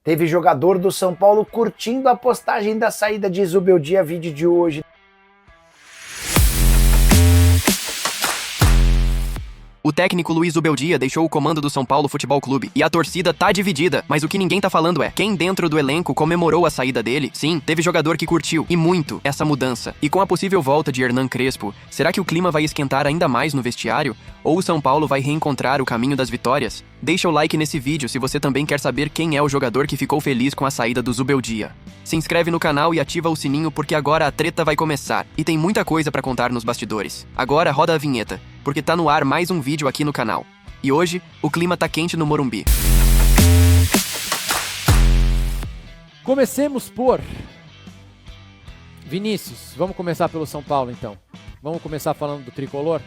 Teve jogador do São Paulo curtindo a postagem da saída de Zubeldia, vídeo de hoje. O técnico Luiz Zubeldia deixou o comando do São Paulo Futebol Clube e a torcida tá dividida, mas o que ninguém tá falando é quem dentro do elenco comemorou a saída dele. Sim, teve jogador que curtiu, e muito, essa mudança. E com a possível volta de Hernan Crespo, será que o clima vai esquentar ainda mais no vestiário? Ou o São Paulo vai reencontrar o caminho das vitórias? Deixa o like nesse vídeo se você também quer saber quem é o jogador que ficou feliz com a saída do Zubeldia. Se inscreve no canal e ativa o sininho porque agora a treta vai começar. E tem muita coisa pra contar nos bastidores. Agora roda a vinheta, porque tá no ar mais um vídeo aqui no canal. E hoje, o clima tá quente no Morumbi. Comecemos por Vinícius. Vamos começar pelo São Paulo, então. Vamos começar falando do tricolor.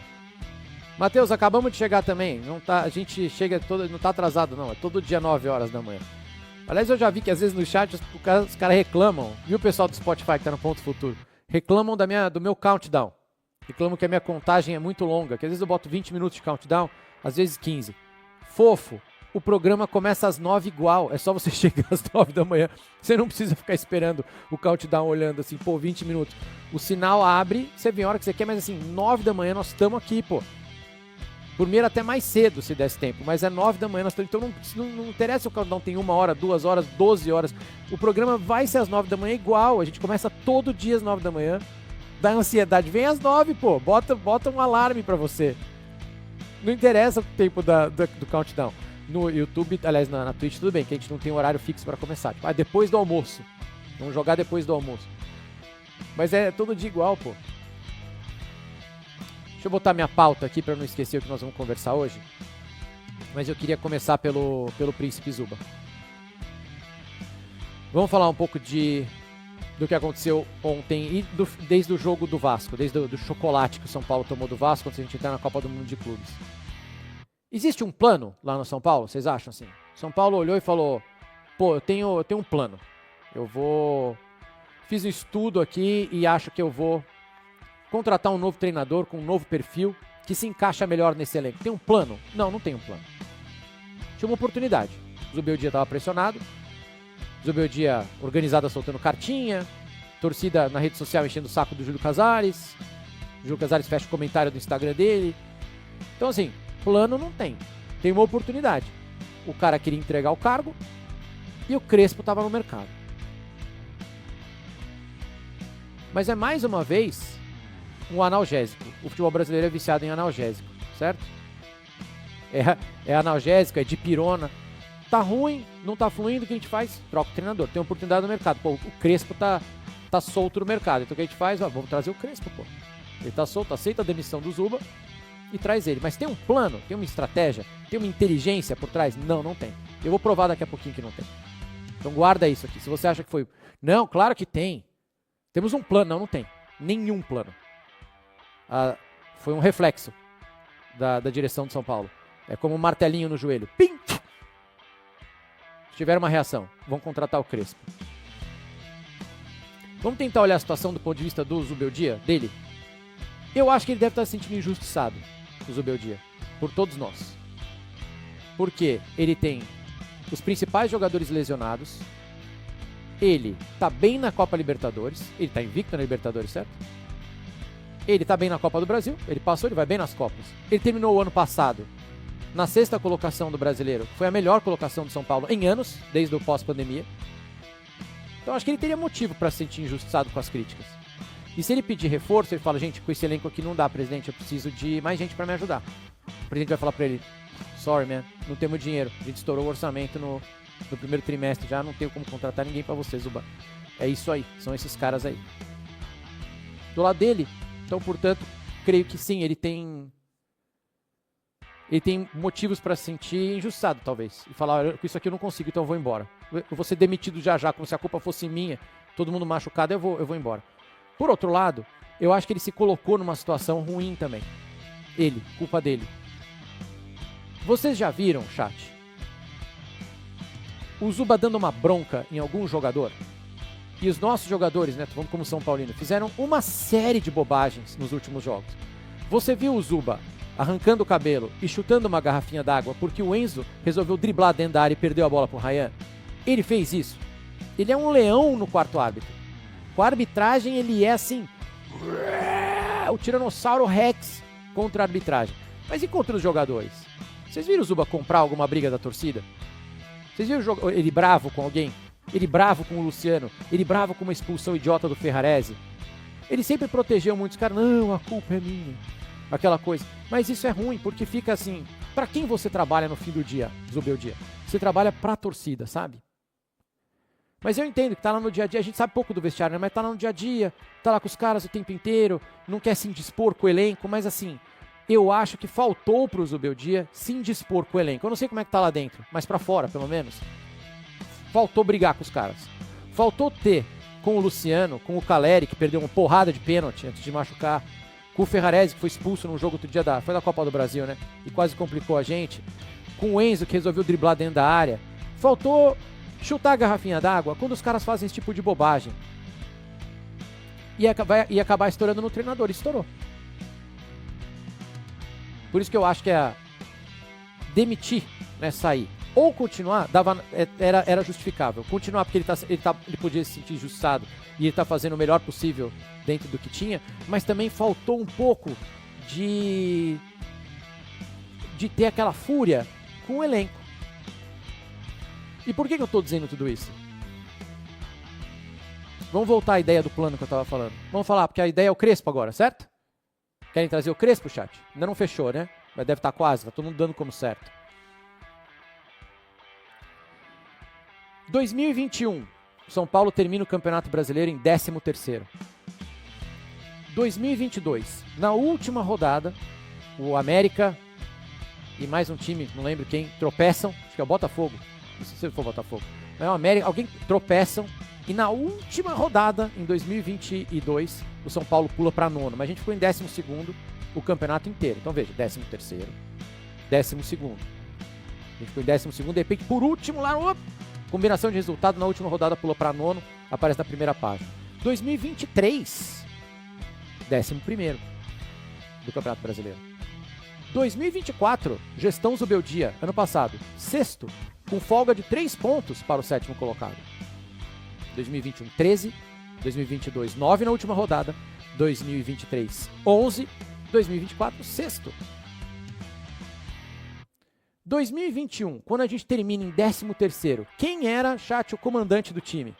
Matheus, acabamos de chegar também. A gente chega não tá atrasado, não. É todo dia 9 horas da manhã. Aliás, eu já vi que às vezes no chat os caras reclamam. Viu o pessoal do Spotify que tá no Ponto Futuro? Reclamam do meu countdown. Reclamam que a minha contagem é muito longa. Que às vezes eu boto 20 minutos de countdown, às vezes 15. Fofo. O programa começa às 9 igual. É só você chegar às 9 da manhã. Você não precisa ficar esperando o countdown olhando assim, 20 minutos. O sinal abre, você vem a hora que você quer, mas assim, 9 da manhã nós estamos aqui, Por mim era até mais cedo se desse tempo, mas é 9 da manhã nós estamos. Então não interessa se o countdown tem 1 hora, 2 horas, 12 horas. O programa vai ser às 9 da manhã igual. A gente começa todo dia às 9 da manhã. Da ansiedade, vem às 9, Bota um alarme pra você. Não interessa o tempo do countdown. No YouTube, aliás, na Twitch, tudo bem, que a gente não tem um horário fixo pra começar. Tipo, depois do almoço. Vamos jogar depois do almoço. Mas é todo dia igual, Deixa eu botar minha pauta aqui pra não esquecer o que nós vamos conversar hoje. Mas eu queria começar pelo Príncipe Zuba. Vamos falar um pouco do que aconteceu ontem e desde o jogo do Vasco, desde do chocolate que o São Paulo tomou do Vasco quando a gente entrar na Copa do Mundo de Clubes. Existe um plano lá no São Paulo? Vocês acham assim? São Paulo olhou e falou, eu tenho um plano. Fiz um estudo aqui e acho que eu vou contratar um novo treinador com um novo perfil que se encaixa melhor nesse elenco. Tem um plano? Não tem um plano. Tinha uma oportunidade. O Zubeldia estava pressionado. Zubeldia organizada soltando cartinha. Torcida na rede social enchendo o saco do Júlio Casares. O Júlio Casares fecha o comentário do Instagram dele. Então assim, plano não tem. Tem uma oportunidade. O cara queria entregar o cargo e o Crespo estava no mercado. Mas é mais uma vez um analgésico. O futebol brasileiro é viciado em analgésico, certo? É analgésico, é dipirona. Tá ruim, não tá fluindo, o que a gente faz? Troca o treinador. Tem oportunidade no mercado. O Crespo tá solto no mercado. Então o que a gente faz? Vamos trazer o Crespo, Ele tá solto, aceita a demissão do Zuba e traz ele. Mas tem um plano, tem uma estratégia, tem uma inteligência por trás? Não tem. Eu vou provar daqui a pouquinho que não tem. Então guarda isso aqui. Se você acha que foi... Não, claro que tem. Temos um plano. Não tem. Nenhum plano. Foi um reflexo da direção de São Paulo. É como um martelinho no joelho. Pim! Tiveram uma reação. Vão contratar o Crespo. Vamos tentar olhar a situação do ponto de vista do Zubeldia, dele. Eu acho que ele deve estar se sentindo injustiçado, o Zubeldia, por todos nós. Porque ele tem os principais jogadores lesionados. Ele tá bem na Copa Libertadores. Ele tá invicto na Libertadores, certo? Ele tá bem na Copa do Brasil, ele passou, ele vai bem nas Copas. Ele terminou o ano passado na 6ª colocação do Brasileiro. Foi a melhor colocação do São Paulo em anos, desde o pós-pandemia. Então acho que ele teria motivo para se sentir injustiçado com as críticas. E se ele pedir reforço, ele fala, gente, com esse elenco aqui não dá, presidente, eu preciso de mais gente para me ajudar. O presidente vai falar para ele, sorry, man, não temos dinheiro, a gente estourou o orçamento no primeiro trimestre, já não tenho como contratar ninguém para você, Zuba. É isso aí, são esses caras aí. Do lado dele, então, portanto, creio que sim, ele tem motivos para se sentir injustiçado, talvez. E falar, com isso aqui eu não consigo, então eu vou embora. Eu vou ser demitido já, como se a culpa fosse minha, todo mundo machucado, eu vou embora. Por outro lado, eu acho que ele se colocou numa situação ruim também. Culpa dele. Vocês já viram, chat? O Zuba dando uma bronca em algum jogador? E os nossos jogadores, né, vamos como São Paulino, fizeram uma série de bobagens nos últimos jogos. Você viu o Zuba arrancando o cabelo e chutando uma garrafinha d'água porque o Enzo resolveu driblar dentro da área e perdeu a bola pro Ryan? Ele fez isso. Ele é um leão no quarto árbitro. Com a arbitragem, ele é assim... o Tiranossauro Rex contra a arbitragem. Mas e contra os jogadores? Vocês viram o Zuba comprar alguma briga da torcida? Vocês viram ele bravo com alguém? Ele bravo com o Luciano? Ele bravo com uma expulsão idiota do Ferrarese? Ele sempre protegeu muitos caras. Não, a culpa é minha. Aquela coisa. Mas isso é ruim, porque fica assim... Pra quem você trabalha no fim do dia, Zubeldia? Você trabalha pra torcida, sabe? Mas eu entendo que tá lá no dia a dia, a gente sabe pouco do vestiário, né? Mas tá lá no dia a dia, tá lá com os caras o tempo inteiro, não quer se indispor com o elenco, mas assim, eu acho que faltou pro Zubeldia se indispor com o elenco. Eu não sei como é que tá lá dentro, mas pra fora, pelo menos. Faltou brigar com os caras. Faltou ter com o Luciano, com o Caleri, que perdeu uma porrada de pênalti antes de machucar, com o Ferrarese, que foi expulso num jogo outro dia foi da Copa do Brasil, né? E quase complicou a gente. Com o Enzo, que resolveu driblar dentro da área. Faltou chutar a garrafinha d'água quando os caras fazem esse tipo de bobagem. E acabar estourando no treinador. Estourou. Por isso que eu acho que é demitir, né, sair. Ou continuar, era justificável. Continuar porque ele podia se sentir injustiçado e ele tá fazendo o melhor possível dentro do que tinha, mas também faltou um pouco de ter aquela fúria com o elenco. E por que eu tô dizendo tudo isso? Vamos voltar à ideia do plano que eu tava falando. Vamos falar, porque a ideia é o Crespo agora, certo? Querem trazer o Crespo, chat? Ainda não fechou, né? Mas deve estar quase, tá todo mundo dando como certo. 2021, São Paulo termina o Campeonato Brasileiro em 13º. 2022, na última rodada, o América e mais um time, não lembro quem, tropeçam, acho que é o Botafogo, não sei se for Botafogo, mas é o América, alguém tropeçam, e na última rodada, em 2022, o São Paulo pula para nono, mas a gente ficou em 12º o campeonato inteiro. Então veja, 13º, 12º. A gente ficou em 12º, de repente, por último, lá, combinação de resultado, na última rodada pulou para nono, aparece na primeira página. 2023, 11º do Campeonato Brasileiro. 2024, gestão Zubeldia, ano passado, 6º, com folga de 3 pontos para o 7º colocado. 2021, 13, 2022, 9 na última rodada, 2023, 11, 2024, 6º. 2021, quando a gente termina em 13º, quem era, chat, o comandante do time?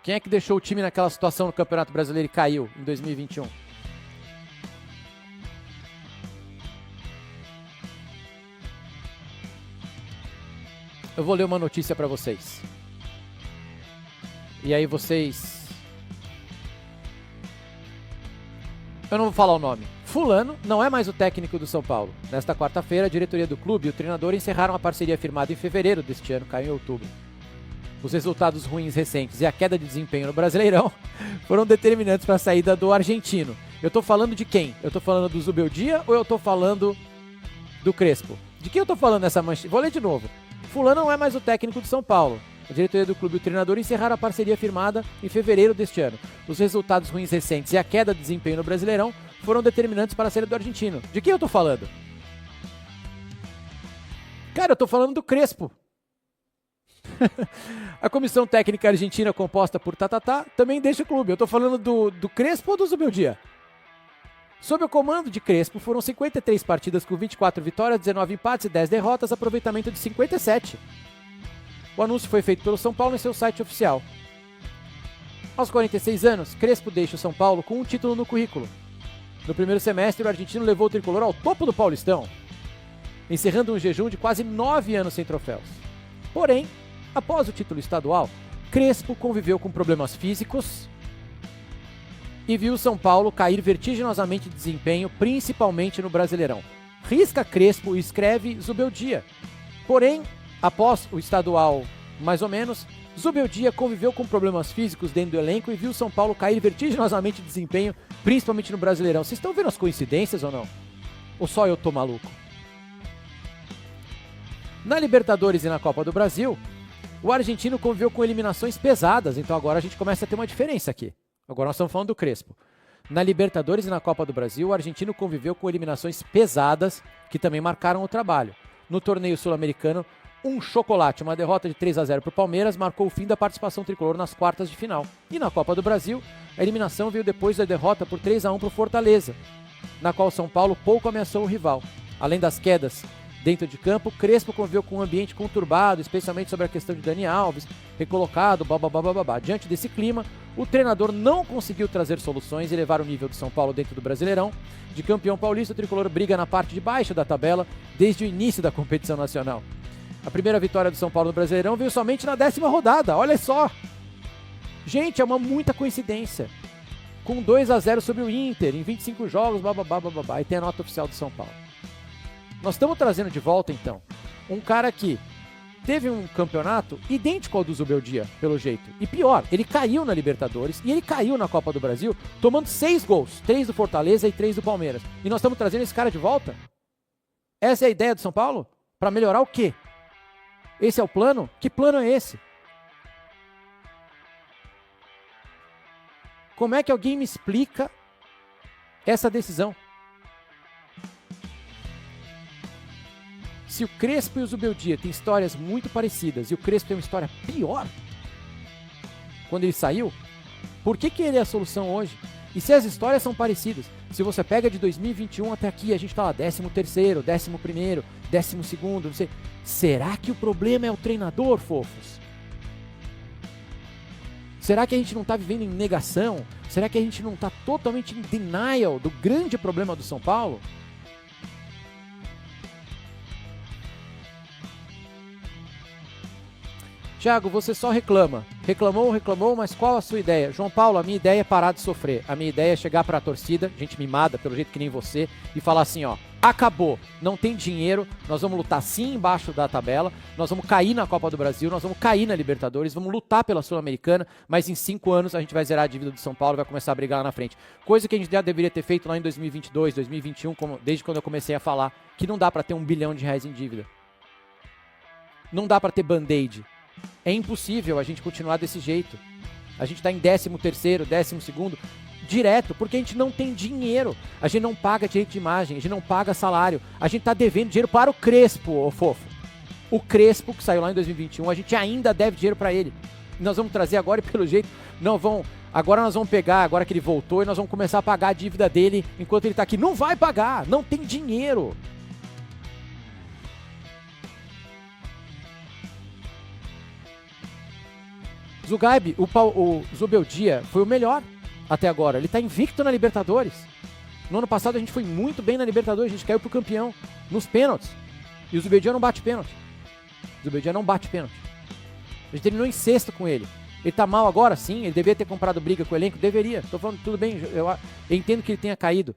Quem é que deixou o time naquela situação no Campeonato Brasileiro e caiu em 2021? Eu vou ler uma notícia para vocês. E aí vocês... Eu não vou falar o nome. Fulano não é mais o técnico do São Paulo. Nesta quarta-feira, a diretoria do clube e o treinador encerraram a parceria firmada em fevereiro deste ano, caiu em outubro. Os resultados ruins recentes e a queda de desempenho no Brasileirão foram determinantes para a saída do argentino. Eu tô falando de quem? Eu tô falando do Zubeldia ou eu tô falando do Crespo? De quem eu tô falando nessa manchete? Vou ler de novo. Fulano não é mais o técnico de São Paulo. A diretoria do clube e o treinador encerraram a parceria firmada em fevereiro deste ano. Os resultados ruins recentes e a queda de desempenho no Brasileirão foram determinantes para a saída do argentino. De quem eu tô falando? Cara, eu tô falando do Crespo. A comissão técnica argentina composta por Tatatá também deixa o clube. Eu tô falando do Crespo ou do Zubeldia? Sob o comando de Crespo, foram 53 partidas com 24 vitórias, 19 empates e 10 derrotas, aproveitamento de 57%. O anúncio foi feito pelo São Paulo em seu site oficial. Aos 46 anos, Crespo deixa o São Paulo com um título no currículo. No primeiro semestre, o argentino levou o tricolor ao topo do Paulistão, encerrando um jejum de quase 9 anos sem troféus. Porém, após o título estadual, Crespo conviveu com problemas físicos e viu o São Paulo cair vertiginosamente de desempenho, principalmente no Brasileirão. Risca Crespo e escreve Zubeldia. Porém, após o estadual, mais ou menos, Zubeldia conviveu com problemas físicos dentro do elenco e viu o São Paulo cair vertiginosamente de desempenho, principalmente no Brasileirão. Vocês estão vendo as coincidências ou não? Ou só eu tô maluco? Na Libertadores e na Copa do Brasil, o argentino conviveu com eliminações pesadas, então agora a gente começa a ter uma diferença aqui. Agora nós estamos falando do Crespo. Na Libertadores e na Copa do Brasil, o argentino conviveu com eliminações pesadas que também marcaram o trabalho. No torneio sul-americano, um chocolate, uma derrota de 3-0 para o Palmeiras, marcou o fim da participação tricolor nas quartas de final. E na Copa do Brasil, a eliminação veio depois da derrota por 3-1 para o Fortaleza, na qual São Paulo pouco ameaçou o rival. Além das quedas dentro de campo, Crespo conviveu com um ambiente conturbado, especialmente sobre a questão de Dani Alves, recolocado, bababababá. Diante desse clima, o treinador não conseguiu trazer soluções e levar o nível do São Paulo dentro do Brasileirão. De campeão paulista, o tricolor briga na parte de baixo da tabela desde o início da competição nacional. A primeira vitória do São Paulo no Brasileirão veio somente na 10ª rodada, olha só! Gente, é muita coincidência. Com 2-0 sobre o Inter, em 25 jogos, bababá, e tem a nota oficial do São Paulo. Nós estamos trazendo de volta, então, um cara que teve um campeonato idêntico ao do Zubeldia, pelo jeito. E pior, ele caiu na Libertadores e ele caiu na Copa do Brasil, tomando 6 gols, 3 do Fortaleza e 3 do Palmeiras. E nós estamos trazendo esse cara de volta? Essa é a ideia do São Paulo? Para melhorar o quê? Esse é o plano? Que plano é esse? Como é que alguém me explica essa decisão? Se o Crespo e o Zubeldia têm histórias muito parecidas e o Crespo tem uma história pior quando ele saiu, por que ele é a solução hoje? E se as histórias são parecidas? Se você pega de 2021 até aqui, a gente tá lá 13º, 11º, 12º, não sei. Será que o problema é o treinador, fofos? Será que a gente não tá vivendo em negação? Será que a gente não tá totalmente em denial do grande problema do São Paulo? Thiago, você só reclama. Reclamou, mas qual a sua ideia? João Paulo, a minha ideia é parar de sofrer. A minha ideia é chegar pra torcida, gente mimada, pelo jeito que nem você, e falar assim, ó, acabou, não tem dinheiro, nós vamos lutar sim embaixo da tabela, nós vamos cair na Copa do Brasil, nós vamos cair na Libertadores, vamos lutar pela Sul-Americana, mas em 5 anos a gente vai zerar a dívida do São Paulo e vai começar a brigar lá na frente. Coisa que a gente já deveria ter feito lá em 2022, 2021, desde quando eu comecei a falar, que não dá pra ter R$1 bilhão em dívida. Não dá pra ter band-aid. É impossível a gente continuar desse jeito. A gente tá em 13º, 12º, direto, porque a gente não tem dinheiro. A gente não paga direito de imagem, a gente não paga salário. A gente tá devendo dinheiro para o Crespo, ô fofo. O Crespo, que saiu lá em 2021, a gente ainda deve dinheiro para ele. Nós vamos trazer agora e pelo jeito, agora nós vamos pegar, agora que ele voltou, e nós vamos começar a pagar a dívida dele enquanto ele tá aqui. Não vai pagar, não tem dinheiro. Zugaibe, o Zubeldia foi o melhor até agora. Ele tá invicto na Libertadores. No ano passado a gente foi muito bem na Libertadores, a gente caiu pro campeão nos pênaltis. E o Zubeldia não bate pênalti. O Zubeldia não bate pênalti. A gente terminou em sexto com ele. Ele tá mal agora? Sim. Ele deveria ter comprado briga com o elenco? Deveria. Tô falando tudo bem, eu entendo que ele tenha caído.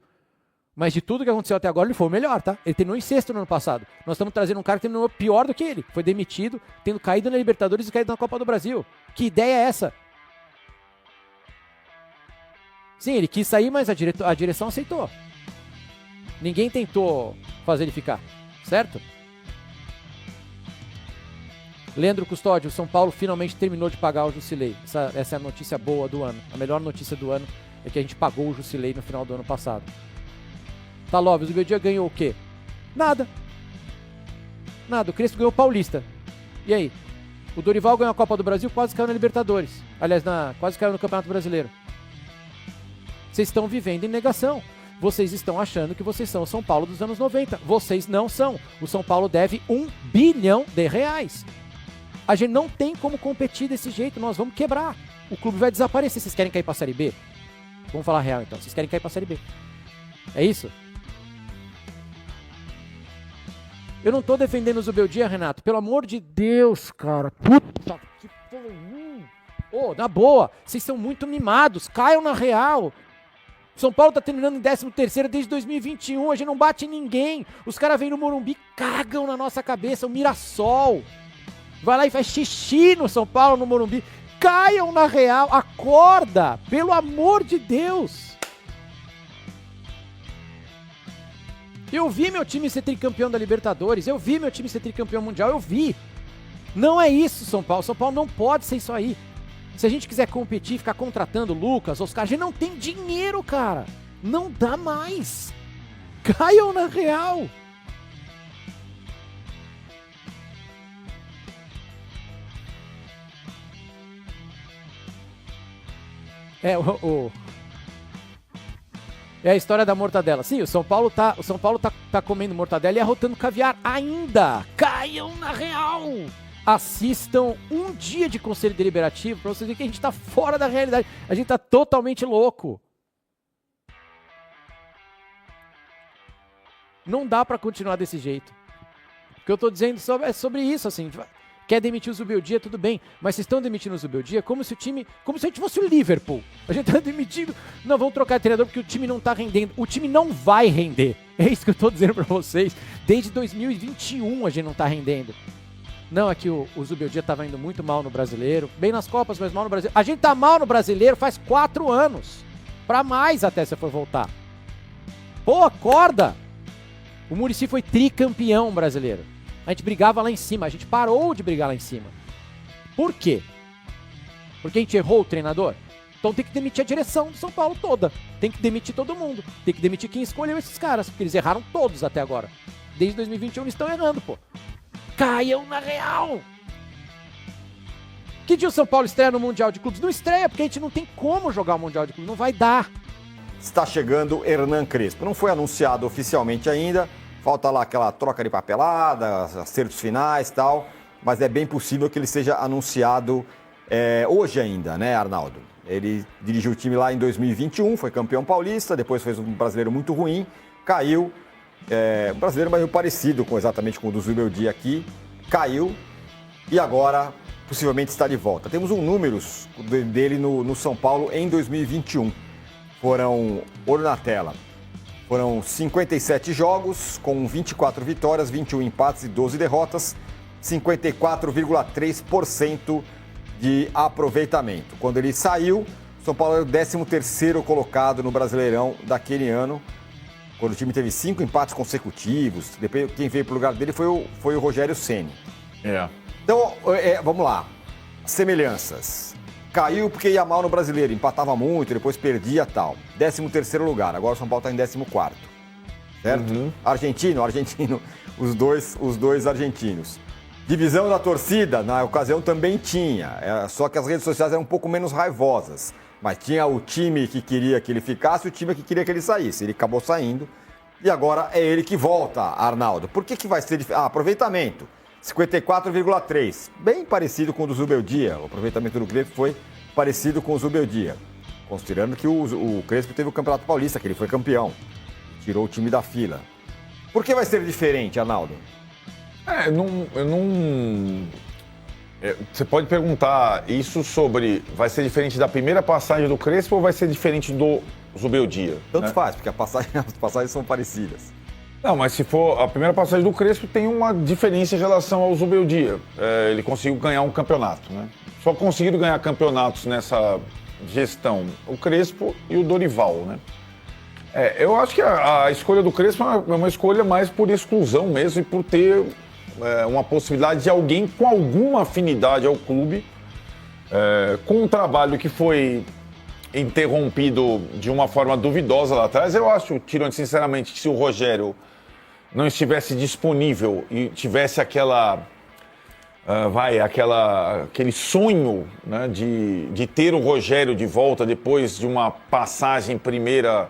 Mas de tudo que aconteceu até agora, ele foi o melhor, tá? Ele terminou em sexto no ano passado. Nós estamos trazendo um cara que terminou pior do que ele. Foi demitido, tendo caído na Libertadores e caído na Copa do Brasil. Que ideia é essa? Sim, ele quis sair, mas a direção aceitou. Ninguém tentou fazer ele ficar, certo? Leandro Custódio, o São Paulo finalmente terminou de pagar o Jusilei. Essa é a notícia boa do ano. A melhor notícia do ano é que a gente pagou o Jusilei no final do ano passado. Tá, Love, o Zubeldia ganhou o quê? Nada. O Crespo ganhou o Paulista. E aí? O Dorival ganhou a Copa do Brasil, quase caiu na Libertadores. Aliás, quase caiu no Campeonato Brasileiro. Vocês estão vivendo em negação. Vocês estão achando que vocês são o São Paulo dos anos 90. Vocês não são. O São Paulo deve R$1 bilhão. A gente não tem como competir desse jeito. Nós vamos quebrar. O clube vai desaparecer. Vocês querem cair pra Série B? Vamos falar real, então. Vocês querem cair pra Série B. É isso? Eu não tô defendendo o Zubeldia, Renato. Pelo amor de Deus, cara. Puta que pariu. Na boa. Vocês são muito mimados. Caiam na real. São Paulo tá terminando em 13º desde 2021. A gente não bate em ninguém. Os caras vêm no Morumbi, cagam na nossa cabeça. O Mirassol vai lá e faz xixi no São Paulo, no Morumbi. Caiam na real. Acorda. Pelo amor de Deus. Eu vi meu time ser tricampeão da Libertadores, eu vi meu time ser tricampeão mundial, eu vi. Não é isso, São Paulo. São Paulo não pode ser isso aí. Se a gente quiser competir, ficar contratando Lucas, Oscar, a gente não tem dinheiro, cara. Não dá mais. Caiam na real. É a história da mortadela. Sim, o São Paulo tá comendo mortadela e arrotando caviar ainda. Caiam na real. Assistam um dia de Conselho Deliberativo pra vocês verem que a gente tá fora da realidade. A gente tá totalmente louco. Não dá pra continuar desse jeito. O que eu tô dizendo é sobre isso, assim. Quer demitir o Zubeldia, tudo bem. Mas vocês estão demitindo o Zubeldia como se a gente fosse o Liverpool. A gente tá demitindo. Não, vamos trocar de treinador porque o time não tá rendendo. O time não vai render. É isso que eu tô dizendo pra vocês. Desde 2021 a gente não tá rendendo. Não, aqui o Zubeldia tava indo muito mal no Brasileiro. Bem nas Copas, mas mal no Brasileiro. A gente tá mal no Brasileiro faz 4 anos. Pra mais até se for voltar. Pô, acorda! O Muricy foi tricampeão brasileiro. A gente brigava lá em cima. A gente parou de brigar lá em cima. Por quê? Porque a gente errou o treinador? Então tem que demitir a direção do São Paulo toda. Tem que demitir todo mundo. Tem que demitir quem escolheu esses caras. Porque eles erraram todos até agora. Desde 2021 eles estão errando, pô. Caiam na real! Que dia o São Paulo estreia no Mundial de Clubes? Não estreia, porque a gente não tem como jogar o Mundial de Clubes. Não vai dar. Está chegando Hernan Crespo. Não foi anunciado oficialmente ainda. Falta lá aquela troca de papelada, acertos finais e tal. Mas é bem possível que ele seja anunciado hoje ainda, né, Arnaldo? Ele dirigiu o time lá em 2021, foi campeão paulista, depois fez um brasileiro muito ruim, caiu. Um brasileiro meio parecido exatamente com o do Zubeldia aqui, caiu e agora possivelmente está de volta. Temos números dele no São Paulo em 2021. Foram, olho na tela, foram 57 jogos com 24 vitórias, 21 empates e 12 derrotas, 54,3% de aproveitamento. Quando ele saiu, São Paulo era o 13º colocado no Brasileirão daquele ano, quando o time teve 5 empates consecutivos. Depois, quem veio para o lugar dele foi o Rogério Ceni. Então, vamos lá. Semelhanças. Caiu porque ia mal no Brasileiro, empatava muito, depois perdia e tal. 13º lugar, agora o São Paulo está em 14º. Certo? Uhum. Argentino, os dois argentinos. Divisão da torcida, na ocasião também tinha, só que as redes sociais eram um pouco menos raivosas. Mas tinha o time que queria que ele ficasse e o time que queria que ele saísse. Ele acabou saindo e agora é ele que volta, Arnaldo. Por que vai ser diferente? Aproveitamento, 54,3%. Bem parecido com o do Zubeldia. O aproveitamento do Crespo foi parecido com o Zubeldia. Considerando que o Crespo teve o Campeonato Paulista, que ele foi campeão. Tirou o time da fila. Por que vai ser diferente, Arnaldo? Você pode perguntar isso sobre... Vai ser diferente da primeira passagem do Crespo ou vai ser diferente do Zubeldia? Tanto faz, porque as passagens são parecidas. Não, mas se for... A primeira passagem do Crespo tem uma diferença em relação ao Zubeldia. Ele conseguiu ganhar um campeonato, né? Só conseguiram ganhar campeonatos nessa gestão o Crespo e o Dorival, né? Eu acho que a escolha do Crespo é uma escolha mais por exclusão mesmo e por ter... uma possibilidade de alguém com alguma afinidade ao clube, com um trabalho que foi interrompido de uma forma duvidosa lá atrás. Eu acho, Tirone, sinceramente, que se o Rogério não estivesse disponível e tivesse aquele sonho, né, de ter o Rogério de volta depois de uma passagem primeira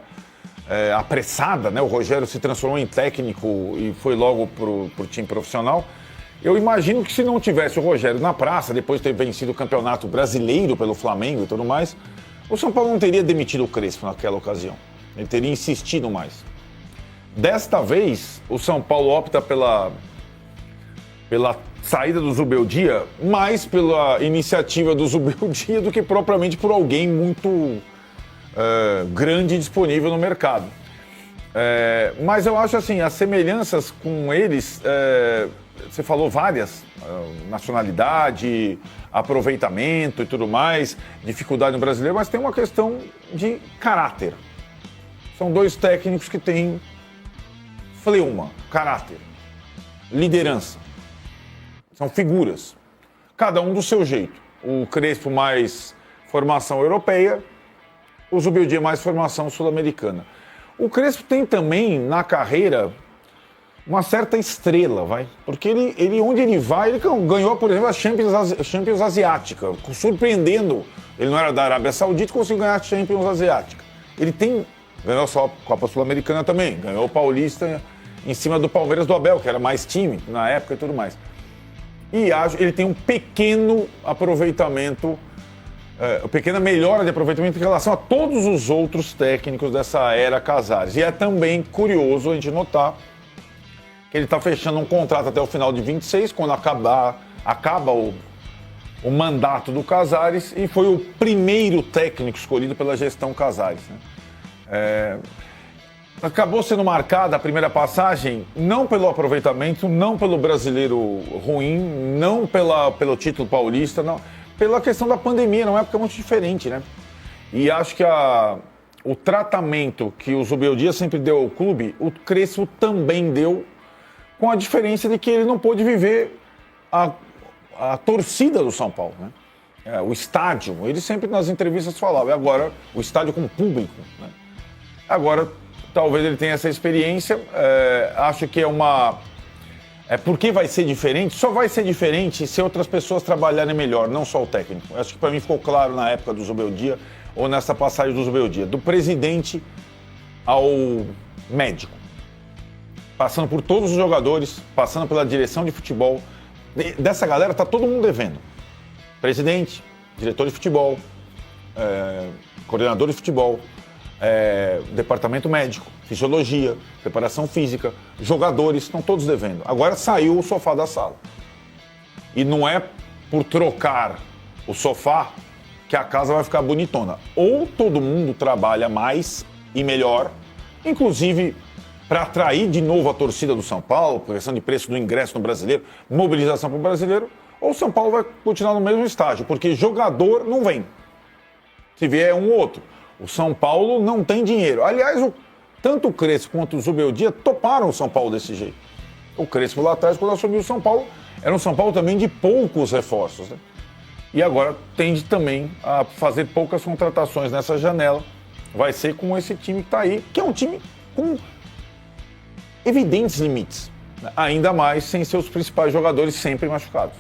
apressada, né? O Rogério se transformou em técnico e foi logo pro time profissional. Eu imagino que se não tivesse o Rogério na praça, depois de ter vencido o Campeonato Brasileiro pelo Flamengo e tudo mais, o São Paulo não teria demitido o Crespo naquela ocasião. Ele teria insistido mais. Desta vez, o São Paulo opta pela saída do Zubeldia, mais pela iniciativa do Zubeldia do que propriamente por alguém muito grande e disponível no mercado. Mas eu acho assim, as semelhanças com eles, você falou várias, nacionalidade, aproveitamento e tudo mais, dificuldade no brasileiro, mas tem uma questão de caráter. São dois técnicos que têm fleuma, caráter, liderança. São figuras, cada um do seu jeito. O Crespo mais formação europeia, o Zubeldia mais formação sul-americana. O Crespo tem também, na carreira, uma certa estrela, porque ele onde ele vai, ele ganhou, por exemplo, a Champions Asiática, surpreendendo. Ele não era da Arábia Saudita, conseguiu ganhar a Champions Asiática. Ganhou só a Copa Sul-Americana também, ganhou o Paulista em cima do Palmeiras do Abel, que era mais time na época e tudo mais. E ele tem um pequeno aproveitamento, pequena melhora de aproveitamento em relação a todos os outros técnicos dessa era Casares. E é também curioso a gente notar que ele está fechando um contrato até o final de 26, quando acaba o mandato do Casares, e foi o primeiro técnico escolhido pela gestão Casares. Acabou sendo marcada a primeira passagem não pelo aproveitamento, não pelo brasileiro ruim, não pelo título paulista, não, pela questão da pandemia, numa época muito diferente, né? E acho que o tratamento que o Zubeldia sempre deu ao clube, o Crespo também deu, com a diferença de que ele não pôde viver a torcida do São Paulo, né? O estádio, ele sempre nas entrevistas falava, e agora o estádio com público, né? Agora, talvez ele tenha essa experiência, acho que por que vai ser diferente? Só vai ser diferente se outras pessoas trabalharem melhor, não só o técnico. Acho que para mim ficou claro na época do Zubeldia, ou nessa passagem do Zubeldia, do presidente ao médico. Passando por todos os jogadores, passando pela direção de futebol. Dessa galera tá todo mundo devendo. Presidente, diretor de futebol, coordenador de futebol, departamento médico, fisiologia, preparação física, jogadores, estão todos devendo. Agora saiu o sofá da sala. E não é por trocar o sofá que a casa vai ficar bonitona. Ou todo mundo trabalha mais e melhor, inclusive para atrair de novo a torcida do São Paulo, questão de preço do ingresso no Brasileiro, mobilização para o Brasileiro, ou o São Paulo vai continuar no mesmo estágio, porque jogador não vem. Se vier um ou outro. O São Paulo não tem dinheiro. Aliás, tanto o Crespo quanto o Zubeldia toparam o São Paulo desse jeito. O Crespo lá atrás, quando assumiu o São Paulo, era um São Paulo também de poucos reforços, né? E agora tende também a fazer poucas contratações nessa janela. Vai ser com esse time que está aí, que é um time com evidentes limites. Ainda mais sem seus principais jogadores sempre machucados.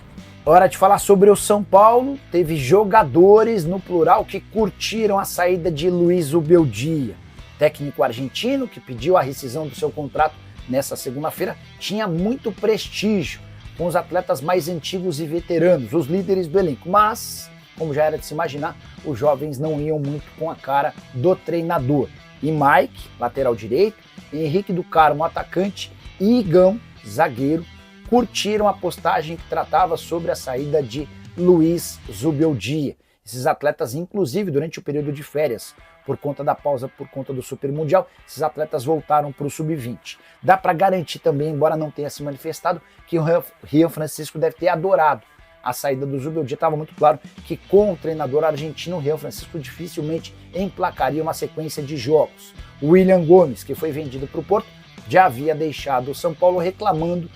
Hora de falar sobre o São Paulo. Teve jogadores, no plural, que curtiram a saída de Luiz Zubeldia. Técnico argentino que pediu a rescisão do seu contrato nessa segunda-feira, tinha muito prestígio com os atletas mais antigos e veteranos, os líderes do elenco. Mas, como já era de se imaginar, os jovens não iam muito com a cara do treinador. E Mike, lateral direito, Henrique do Carmo, atacante, e Igão, zagueiro, curtiram a postagem que tratava sobre a saída de Luiz Zubeldia. Esses atletas, inclusive, durante o período de férias, por conta da pausa, por conta do Super Mundial, esses atletas voltaram para o Sub-20. Dá para garantir também, embora não tenha se manifestado, que o Rian Francisco deve ter adorado a saída do Zubeldia. Estava muito claro que com o treinador argentino, o Rian Francisco dificilmente emplacaria uma sequência de jogos. O William Gomes, que foi vendido para o Porto, já havia deixado o São Paulo reclamando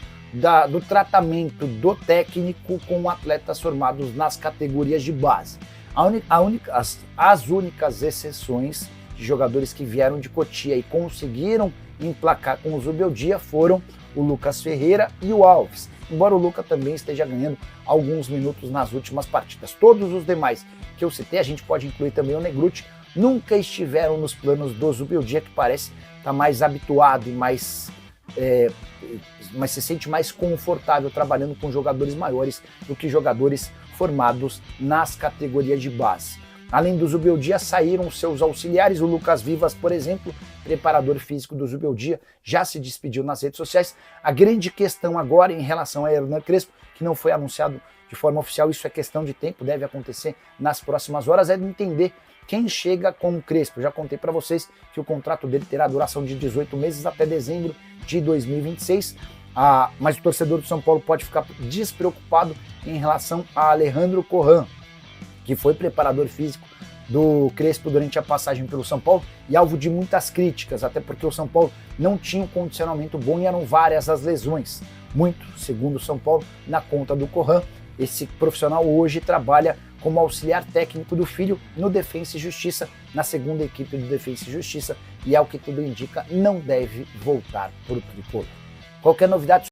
do tratamento do técnico com atletas formados nas categorias de base. As únicas exceções de jogadores que vieram de Cotia e conseguiram emplacar com o Zubeldia foram o Lucas Ferreira e o Alves, embora o Lucas também esteja ganhando alguns minutos nas últimas partidas. Todos os demais que eu citei, a gente pode incluir também o Negruti, nunca estiveram nos planos do Zubeldia, que parece estar mais habituado e mas se sente mais confortável trabalhando com jogadores maiores do que jogadores formados nas categorias de base. Além do Zubeldia, saíram seus auxiliares, o Lucas Vivas, por exemplo, preparador físico do Zubeldia, já se despediu nas redes sociais. A grande questão agora em relação a Hernan Crespo, que não foi anunciado de forma oficial, isso é questão de tempo, deve acontecer nas próximas horas, é de entender quem chega com o Crespo. Eu já contei para vocês que o contrato dele terá duração de 18 meses até dezembro de 2026, mas o torcedor do São Paulo pode ficar despreocupado em relação a Alejandro Corran, que foi preparador físico do Crespo durante a passagem pelo São Paulo e alvo de muitas críticas, até porque o São Paulo não tinha um condicionamento bom e eram várias as lesões. Muito, segundo o São Paulo, na conta do Corran, Esse profissional hoje trabalha como auxiliar técnico do filho no Defensa e Justiça, na segunda equipe do Defensa e Justiça, e ao que tudo indica, não deve voltar para o tricolor. Qualquer novidade